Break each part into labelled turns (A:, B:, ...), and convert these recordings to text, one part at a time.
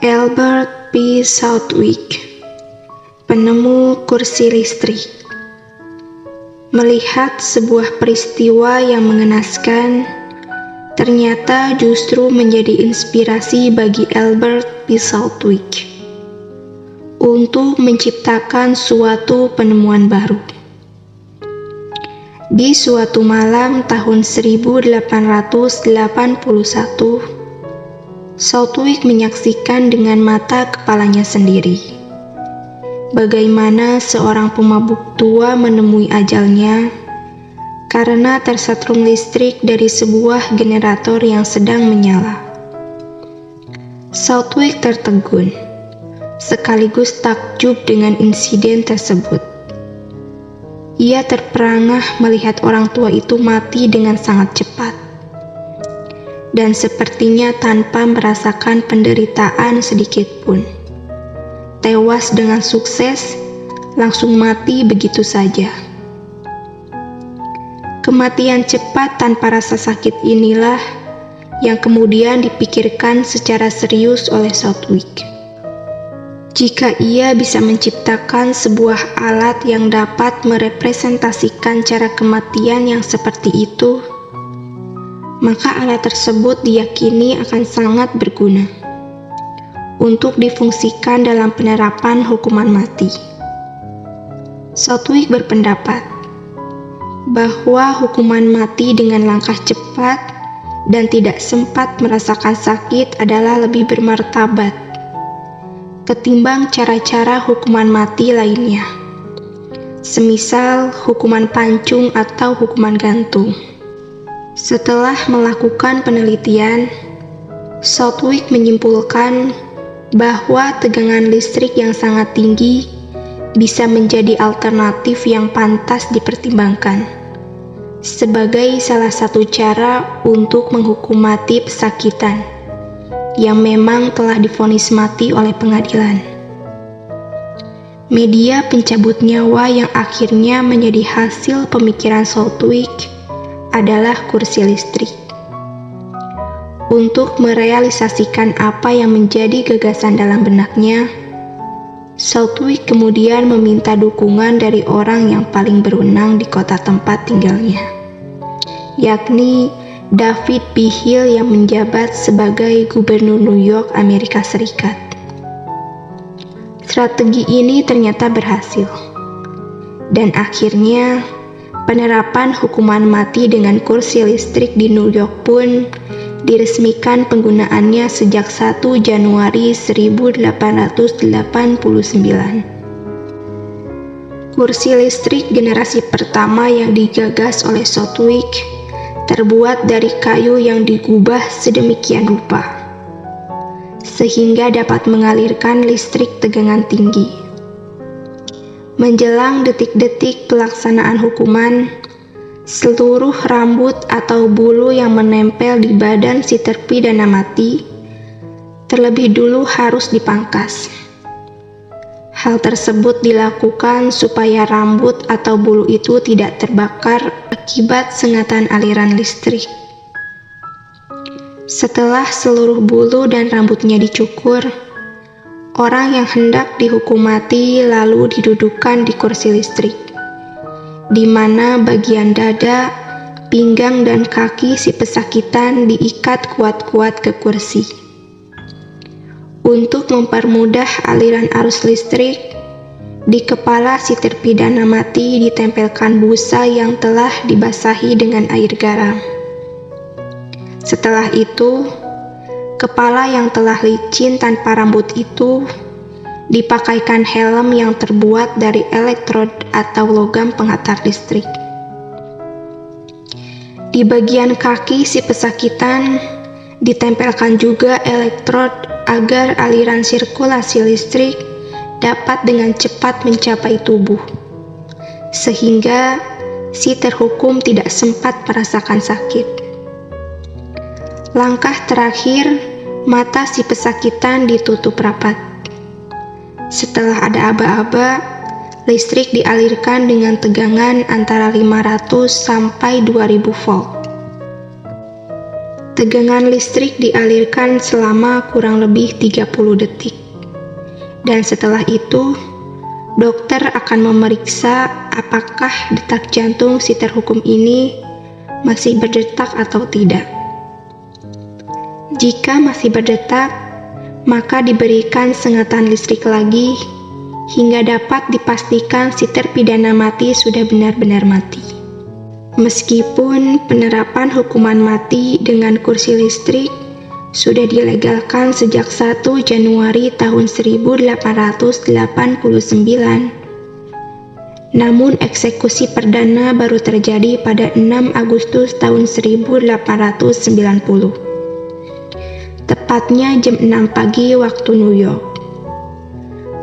A: Albert P. Southwick, penemu kursi listrik. Melihat sebuah peristiwa yang mengenaskan, ternyata justru menjadi inspirasi bagi Albert P. Southwick untuk menciptakan suatu penemuan baru. Di suatu malam tahun 1881, Southwick menyaksikan dengan mata kepalanya sendiri bagaimana seorang pemabuk tua menemui ajalnya karena tersetrum listrik dari sebuah generator yang sedang menyala. Southwick tertegun, sekaligus takjub dengan insiden tersebut. Ia terperangah melihat orang tua itu mati dengan sangat cepat, dan sepertinya tanpa merasakan penderitaan sedikit pun. Tewas dengan sukses, langsung mati begitu saja. Kematian cepat tanpa rasa sakit inilah yang kemudian dipikirkan secara serius oleh Southwick. Jika ia bisa menciptakan sebuah alat yang dapat merepresentasikan cara kematian yang seperti itu, maka alat tersebut diyakini akan sangat berguna untuk difungsikan dalam penerapan hukuman mati. Southwick berpendapat bahwa hukuman mati dengan langkah cepat dan tidak sempat merasakan sakit adalah lebih bermartabat ketimbang cara-cara hukuman mati lainnya, semisal hukuman pancung atau hukuman gantung. Setelah melakukan penelitian, Southwick menyimpulkan bahwa tegangan listrik yang sangat tinggi bisa menjadi alternatif yang pantas dipertimbangkan sebagai salah satu cara untuk menghukum mati pesakitan yang memang telah divonis mati oleh pengadilan. Media pencabut nyawa yang akhirnya menjadi hasil pemikiran Southwick adalah kursi listrik. Untuk merealisasikan apa yang menjadi gagasan dalam benaknya, Southwick kemudian meminta dukungan dari orang yang paling berwenang di kota tempat tinggalnya, yakni David B. Hill yang menjabat sebagai Gubernur New York, Amerika Serikat. Strategi ini ternyata berhasil, dan akhirnya penerapan hukuman mati dengan kursi listrik di New York pun diresmikan penggunaannya sejak 1 Januari 1889. Kursi listrik generasi pertama yang digagas oleh Southwick terbuat dari kayu yang digubah sedemikian rupa, sehingga dapat mengalirkan listrik tegangan tinggi. Menjelang detik-detik pelaksanaan hukuman, seluruh rambut atau bulu yang menempel di badan si terpidana mati terlebih dulu harus dipangkas. Hal tersebut dilakukan supaya rambut atau bulu itu tidak terbakar akibat sengatan aliran listrik. Setelah seluruh bulu dan rambutnya dicukur, orang yang hendak dihukum mati lalu didudukkan di kursi listrik, di mana bagian dada, pinggang, dan kaki si pesakitan diikat kuat-kuat ke kursi. Untuk mempermudah aliran arus listrik, di kepala si terpidana mati ditempelkan busa yang telah dibasahi dengan air garam. Setelah itu, kepala yang telah licin tanpa rambut itu dipakaikan helm yang terbuat dari elektrod atau logam penghantar listrik. Di bagian kaki si pesakitan ditempelkan juga elektrod agar aliran sirkulasi listrik dapat dengan cepat mencapai tubuh, sehingga si terhukum tidak sempat merasakan sakit. Langkah terakhir, mata si pesakitan ditutup rapat. Setelah ada aba-aba, listrik dialirkan dengan tegangan antara 500 sampai 2000 volt. Tegangan listrik dialirkan selama kurang lebih 30 detik. Dan setelah itu, dokter akan memeriksa apakah detak jantung si terhukum ini masih berdetak atau tidak. Jika masih berdetak, maka diberikan sengatan listrik lagi hingga dapat dipastikan si terpidana mati sudah benar-benar mati. Meskipun penerapan hukuman mati dengan kursi listrik sudah dilegalkan sejak 1 Januari tahun 1889, namun eksekusi perdana baru terjadi pada 6 Agustus tahun 1890, tepatnya jam 6 pagi waktu New York.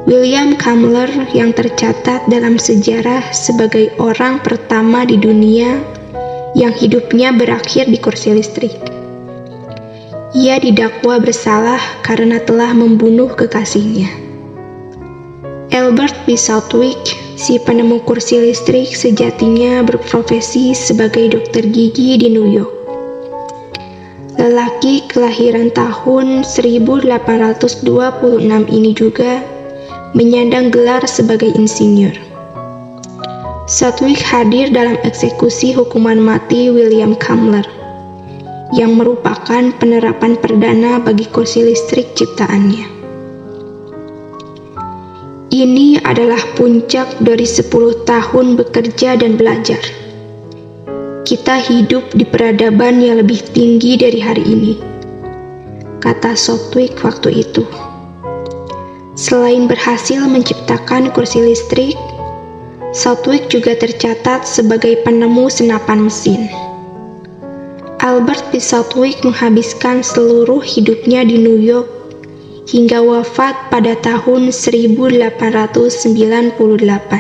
A: William Kamler yang tercatat dalam sejarah sebagai orang pertama di dunia yang hidupnya berakhir di kursi listrik. Ia didakwa bersalah karena telah membunuh kekasihnya. Albert B. Southwick, si penemu kursi listrik, sejatinya berprofesi sebagai dokter gigi di New York. Lelaki kelahiran tahun 1826 ini juga menyandang gelar sebagai insinyur. Southwick hadir dalam eksekusi hukuman mati William Kamler, yang merupakan penerapan perdana bagi kursi listrik ciptaannya. Ini adalah puncak dari 10 tahun bekerja dan belajar. Kita hidup di peradaban yang lebih tinggi dari hari ini, kata Southwick waktu itu. Selain berhasil menciptakan kursi listrik, Southwick juga tercatat sebagai penemu senapan mesin. Albert B. Southwick menghabiskan seluruh hidupnya di New York hingga wafat pada tahun 1898.